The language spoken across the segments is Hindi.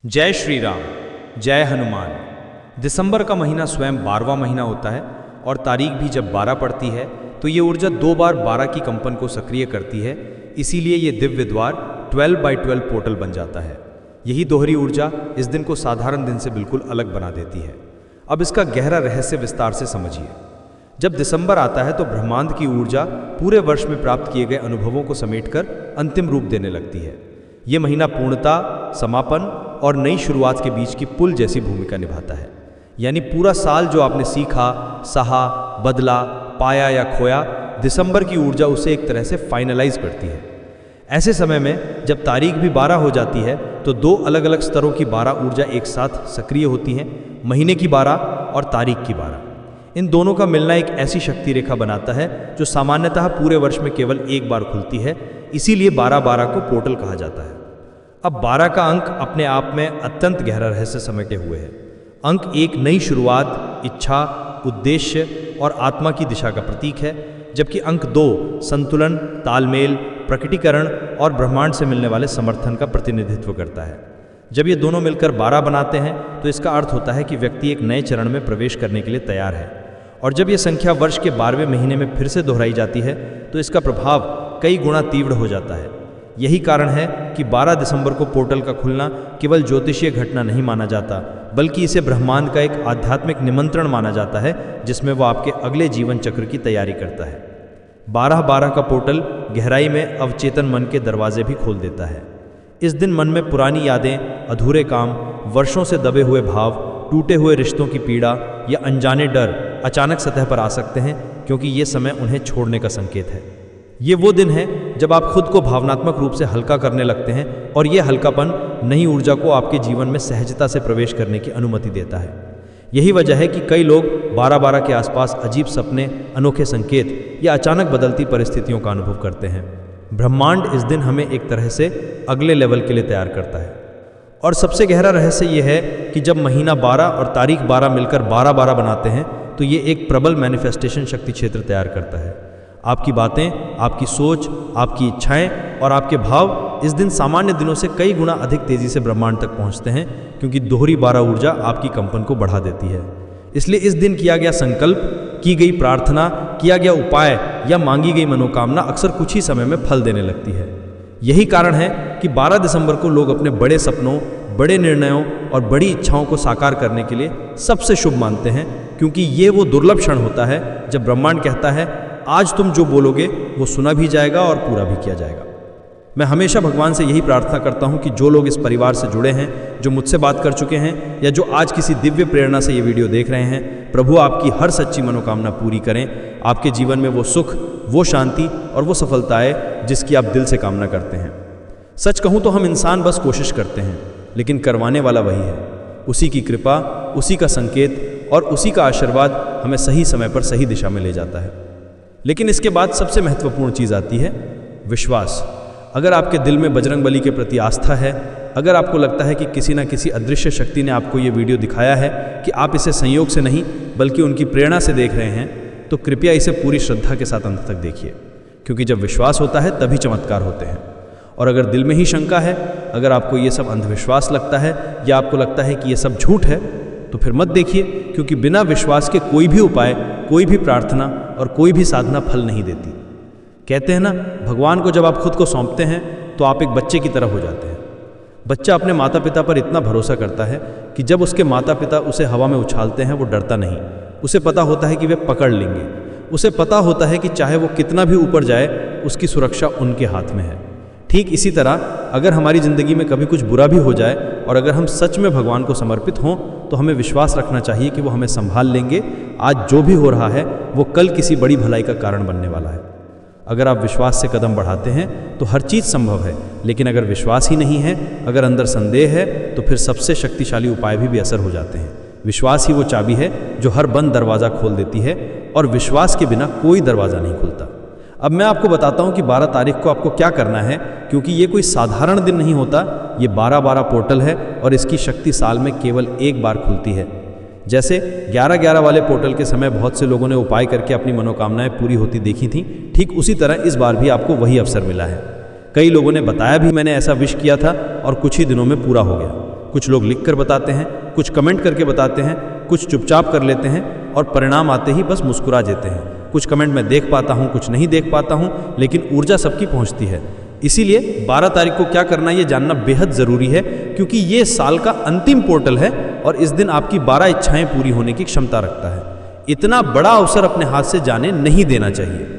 जय श्री राम, जय हनुमान। दिसंबर का महीना स्वयं 12वां महीना होता है और तारीख भी जब 12 पड़ती है तो ये ऊर्जा 2 बार 12 की कंपन को सक्रिय करती है। इसीलिए ये दिव्य द्वार 12/12 पोर्टल बन जाता है। यही दोहरी ऊर्जा इस दिन को साधारण दिन से बिल्कुल अलग बना देती है। अब इसका गहरा रहस्य विस्तार से समझिए। जब दिसंबर आता है तो ब्रह्मांड की ऊर्जा पूरे वर्ष में प्राप्त किए गए अनुभवों को समेटकर अंतिम रूप देने लगती है। ये महीना पूर्णता, समापन और नई शुरुआत के बीच की पुल जैसी भूमिका निभाता है। यानी पूरा साल जो आपने सीखा, सहा, बदला, पाया या खोया, दिसंबर की ऊर्जा उसे एक तरह से फाइनलाइज करती है। ऐसे समय में जब तारीख भी 12 हो जाती है तो 2 अलग अलग स्तरों की 12 ऊर्जा एक साथ सक्रिय होती हैं। महीने की 12 और तारीख की 12। इन दोनों का मिलना एक ऐसी शक्ति रेखा बनाता है जो सामान्यतः पूरे वर्ष में केवल एक बार खुलती है। इसीलिए 12/12 को पोर्टल कहा जाता है। अब 12 का अंक अपने आप में अत्यंत गहरा रहस्य समेटे हुए है। अंक एक नई शुरुआत, इच्छा, उद्देश्य और आत्मा की दिशा का प्रतीक है, जबकि अंक 2 संतुलन, तालमेल, प्रकटीकरण और ब्रह्मांड से मिलने वाले समर्थन का प्रतिनिधित्व करता है। जब ये दोनों मिलकर 12 बनाते हैं तो इसका अर्थ होता है कि व्यक्ति एक नए चरण में प्रवेश करने के लिए तैयार है। और जब ये संख्या वर्ष के 12वें महीने में फिर से दोहराई जाती है तो इसका प्रभाव कई गुना तीव्र हो जाता है। यही कारण है कि 12 दिसंबर को पोर्टल का खुलना केवल ज्योतिषीय घटना नहीं माना जाता, बल्कि इसे ब्रह्मांड का एक आध्यात्मिक निमंत्रण माना जाता है जिसमें वो आपके अगले जीवन चक्र की तैयारी करता है। 12/12 का पोर्टल गहराई में अवचेतन मन के दरवाजे भी खोल देता है। इस दिन मन में पुरानी यादें, अधूरे काम, वर्षों से दबे हुए भाव, टूटे हुए रिश्तों की पीड़ा या अनजाने डर अचानक सतह पर आ सकते हैं, क्योंकि ये समय उन्हें छोड़ने का संकेत है। ये वो दिन है जब आप खुद को भावनात्मक रूप से हल्का करने लगते हैं और ये हल्कापन नई ऊर्जा को आपके जीवन में सहजता से प्रवेश करने की अनुमति देता है। यही वजह है कि कई लोग 12/12 के आसपास अजीब सपने, अनोखे संकेत या अचानक बदलती परिस्थितियों का अनुभव करते हैं। ब्रह्मांड इस दिन हमें एक तरह से अगले लेवल के लिए तैयार करता है। और सबसे गहरा रहस्य ये है कि जब महीना 12 और तारीख 12 मिलकर 12/12 बनाते हैं तो ये एक प्रबल मैनिफेस्टेशन शक्ति क्षेत्र तैयार करता है। आपकी बातें, आपकी सोच, आपकी इच्छाएं और आपके भाव इस दिन सामान्य दिनों से कई गुना अधिक तेजी से ब्रह्मांड तक पहुंचते हैं, क्योंकि दोहरी 12 ऊर्जा आपकी कंपन को बढ़ा देती है। इसलिए इस दिन किया गया संकल्प, की गई प्रार्थना, किया गया उपाय या मांगी गई मनोकामना अक्सर कुछ ही समय में फल देने लगती है। यही कारण है कि 12 दिसंबर को लोग अपने बड़े सपनों, बड़े निर्णयों और बड़ी इच्छाओं को साकार करने के लिए सबसे शुभ मानते हैं, क्योंकि ये वो दुर्लभ क्षण होता है जब ब्रह्मांड कहता है आज तुम जो बोलोगे वो सुना भी जाएगा और पूरा भी किया जाएगा। मैं हमेशा भगवान से यही प्रार्थना करता हूँ कि जो लोग इस परिवार से जुड़े हैं, जो मुझसे बात कर चुके हैं या जो आज किसी दिव्य प्रेरणा से ये वीडियो देख रहे हैं, प्रभु आपकी हर सच्ची मनोकामना पूरी करें। आपके जीवन में वो सुख, वो शांति और वो सफलता आए जिसकी आप दिल से कामना करते हैं। सच कहूँ तो हम इंसान बस कोशिश करते हैं, लेकिन करवाने वाला वही है। उसी की कृपा, उसी का संकेत और उसी का आशीर्वाद हमें सही समय पर सही दिशा में ले जाता है। लेकिन इसके बाद सबसे महत्वपूर्ण चीज़ आती है विश्वास। अगर आपके दिल में बजरंगबली के प्रति आस्था है, अगर आपको लगता है कि किसी न किसी अदृश्य शक्ति ने आपको ये वीडियो दिखाया है कि आप इसे संयोग से नहीं बल्कि उनकी प्रेरणा से देख रहे हैं, तो कृपया इसे पूरी श्रद्धा के साथ अंत तक देखिए, क्योंकि जब विश्वास होता है तभी चमत्कार होते हैं। और अगर दिल में ही शंका है, अगर आपको ये सब अंधविश्वास लगता है या आपको लगता है कि ये सब झूठ है, तो फिर मत देखिए, क्योंकि बिना विश्वास के कोई भी उपाय, कोई भी प्रार्थना और कोई भी साधना फल नहीं देती। कहते हैं ना, भगवान को जब आप खुद को सौंपते हैं तो आप एक बच्चे की तरह हो जाते हैं। बच्चा अपने माता पिता पर इतना भरोसा करता है कि जब उसके माता पिता उसे हवा में उछालते हैं वो डरता नहीं। उसे पता होता है कि वे पकड़ लेंगे। उसे पता होता है कि चाहे वो कितना भी ऊपर जाए, उसकी सुरक्षा उनके हाथ में है। ठीक इसी तरह अगर हमारी ज़िंदगी में कभी कुछ बुरा भी हो जाए और अगर हम सच में भगवान को समर्पित हों, तो हमें विश्वास रखना चाहिए कि वो हमें संभाल लेंगे। आज जो भी हो रहा है वो कल किसी बड़ी भलाई का कारण बनने वाला है। अगर आप विश्वास से कदम बढ़ाते हैं तो हर चीज़ संभव है, लेकिन अगर विश्वास ही नहीं है, अगर अंदर संदेह है, तो फिर सबसे शक्तिशाली उपाय भी बेअसर हो जाते हैं। विश्वास ही वो चाबी है जो हर बंद दरवाज़ा खोल देती है, और विश्वास के बिना कोई दरवाज़ा नहीं खुलता। अब मैं आपको बताता हूँ कि 12 तारीख को आपको क्या करना है, क्योंकि ये कोई साधारण दिन नहीं होता। ये 12/12 पोर्टल है और इसकी शक्ति साल में केवल एक बार खुलती है। जैसे 11/11 वाले पोर्टल के समय बहुत से लोगों ने उपाय करके अपनी मनोकामनाएं पूरी होती देखी थी, ठीक उसी तरह इस बार भी आपको वही अवसर मिला है। कई लोगों ने बताया भी, मैंने ऐसा विश किया था और कुछ ही दिनों में पूरा हो गया। कुछ लोग लिख कर बताते हैं, कुछ कमेंट करके बताते हैं, कुछ चुपचाप कर लेते हैं और परिणाम आते ही बस मुस्कुरा देते हैं। कुछ कमेंट मैं देख पाता हूँ, कुछ नहीं देख पाता हूँ, लेकिन ऊर्जा सबकी पहुँचती है। इसीलिए 12 तारीख को क्या करना है ये जानना बेहद ज़रूरी है, क्योंकि ये साल का अंतिम पोर्टल है और इस दिन आपकी 12 इच्छाएं पूरी होने की क्षमता रखता है। इतना बड़ा अवसर अपने हाथ से जाने नहीं देना चाहिए।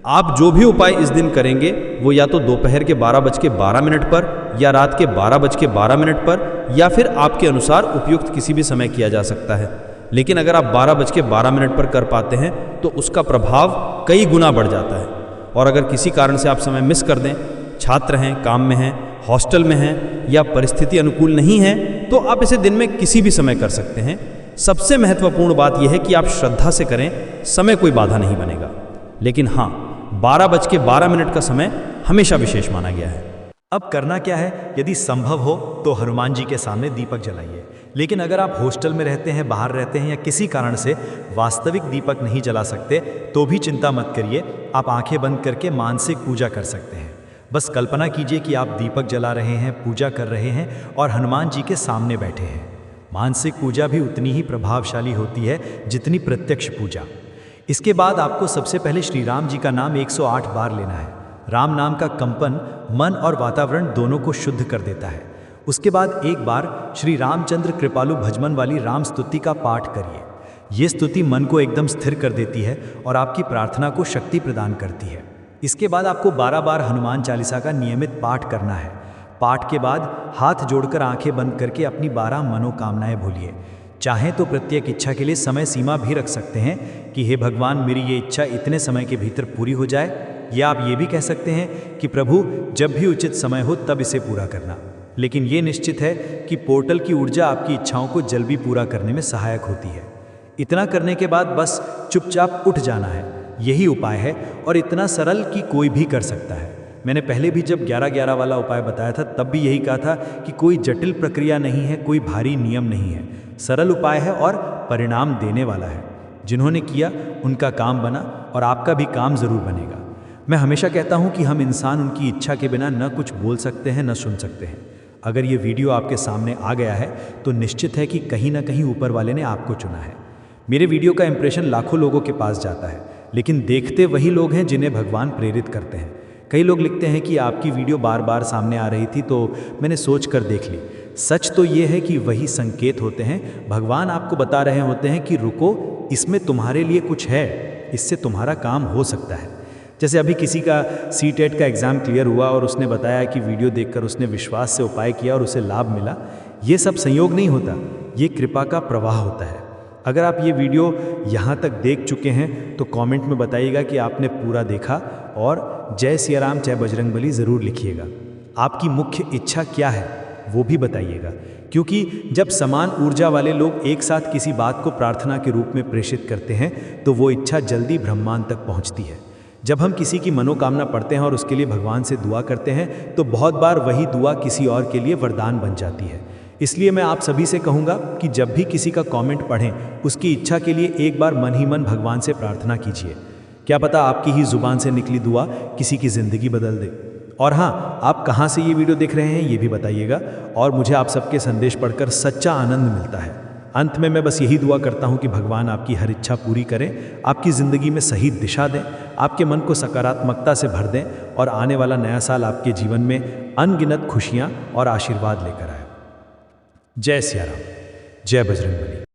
आप जो भी उपाय इस दिन करेंगे वो या तो दोपहर के 12:12 पर या रात के 12:12 पर या फिर आपके अनुसार उपयुक्त किसी भी समय किया जा सकता है। लेकिन अगर आप 12:12 पर कर पाते हैं तो उसका प्रभाव कई गुना बढ़ जाता है। और अगर किसी कारण से आप समय मिस कर दें, छात्र हैं, काम में हैं, हॉस्टल में हैं या परिस्थिति अनुकूल नहीं है, तो आप इसे दिन में किसी भी समय कर सकते हैं। सबसे महत्वपूर्ण बात यह है कि आप श्रद्धा से करें, समय कोई बाधा नहीं बनेगा। लेकिन हाँ, 12:12 का समय हमेशा विशेष माना गया है। अब करना क्या है, यदि संभव हो तो हनुमान जी के सामने दीपक जलाइए। लेकिन अगर आप हॉस्टल में रहते हैं, बाहर रहते हैं या किसी कारण से वास्तविक दीपक नहीं जला सकते, तो भी चिंता मत करिए। आप आंखें बंद करके मानसिक पूजा कर सकते हैं। बस कल्पना कीजिए कि आप दीपक जला रहे हैं, पूजा कर रहे हैं और हनुमान जी के सामने बैठे हैं। मानसिक पूजा भी उतनी ही प्रभावशाली होती है जितनी प्रत्यक्ष पूजा। इसके बाद आपको सबसे पहले श्री राम जी का नाम 108 बार लेना है। राम नाम का कंपन मन और वातावरण दोनों को शुद्ध कर देता है। उसके बाद एक बार श्री रामचंद्र कृपालु भजमन वाली राम स्तुति का पाठ करिए। ये स्तुति मन को एकदम स्थिर कर देती है और आपकी प्रार्थना को शक्ति प्रदान करती है। इसके बाद आपको 12 बार हनुमान चालीसा का नियमित पाठ करना है। पाठ के बाद हाथ जोड़कर आंखें बंद करके अपनी 12 मनोकामनाएं भूलिए। चाहें तो प्रत्येक इच्छा के लिए समय सीमा भी रख सकते हैं कि हे भगवान, मेरी ये इच्छा इतने समय के भीतर पूरी हो जाए। या आप ये भी कह सकते हैं कि प्रभु, जब भी उचित समय हो तब इसे पूरा करना। लेकिन ये निश्चित है कि पोर्टल की ऊर्जा आपकी इच्छाओं को जल्दी पूरा करने में सहायक होती है। इतना करने के बाद बस चुपचाप उठ जाना है। यही उपाय है और इतना सरल कि कोई भी कर सकता है। मैंने पहले भी जब 11-11 वाला उपाय बताया था तब भी यही कहा था कि कोई जटिल प्रक्रिया नहीं है, कोई भारी नियम नहीं है। सरल उपाय है और परिणाम देने वाला है। जिन्होंने किया उनका काम बना और आपका भी काम ज़रूर बनेगा। मैं हमेशा कहता हूँ कि हम इंसान उनकी इच्छा के बिना न कुछ बोल सकते हैं न सुन सकते हैं। अगर ये वीडियो आपके सामने आ गया है तो निश्चित है कि कहीं ना कहीं ऊपर वाले ने आपको चुना है। मेरे वीडियो का इंप्रेशन लाखों लोगों के पास जाता है, लेकिन देखते वही लोग हैं जिन्हें भगवान प्रेरित करते हैं। कई लोग लिखते हैं कि आपकी वीडियो बार बार सामने आ रही थी तो मैंने सोच कर देख ली। सच तो ये है कि वही संकेत होते हैं। भगवान आपको बता रहे होते हैं कि रुको, इसमें तुम्हारे लिए कुछ है, इससे तुम्हारा काम हो सकता है। जैसे अभी किसी का CTET का एग्ज़ाम क्लियर हुआ और उसने बताया कि वीडियो देखकर उसने विश्वास से उपाय किया और उसे लाभ मिला। ये सब संयोग नहीं होता, ये कृपा का प्रवाह होता है। अगर आप ये वीडियो यहाँ तक देख चुके हैं तो कमेंट में बताइएगा कि आपने पूरा देखा और जय सिया राम जय बजरंग बली ज़रूर लिखिएगा। आपकी मुख्य इच्छा क्या है वो भी बताइएगा, क्योंकि जब समान ऊर्जा वाले लोग एक साथ किसी बात को प्रार्थना के रूप में प्रेषित करते हैं तो वो इच्छा जल्दी ब्रह्मांड तक पहुँचती है। जब हम किसी की मनोकामना पढ़ते हैं और उसके लिए भगवान से दुआ करते हैं तो बहुत बार वही दुआ किसी और के लिए वरदान बन जाती है। इसलिए मैं आप सभी से कहूँगा कि जब भी किसी का कमेंट पढ़ें उसकी इच्छा के लिए एक बार मन ही मन भगवान से प्रार्थना कीजिए। क्या पता आपकी ही जुबान से निकली दुआ किसी की ज़िंदगी बदल दे। और हाँ, आप कहाँ से ये वीडियो देख रहे हैं ये भी बताइएगा और मुझे आप सबके संदेश पढ़कर सच्चा आनंद मिलता है। अंत में मैं बस यही दुआ करता हूँ कि भगवान आपकी हर इच्छा पूरी करें, आपकी ज़िंदगी में सही दिशा दें, आपके मन को सकारात्मकता से भर दें और आने वाला नया साल आपके जीवन में अनगिनत खुशियाँ और आशीर्वाद लेकर आए। जय सिया राम, जय बजरंग बली।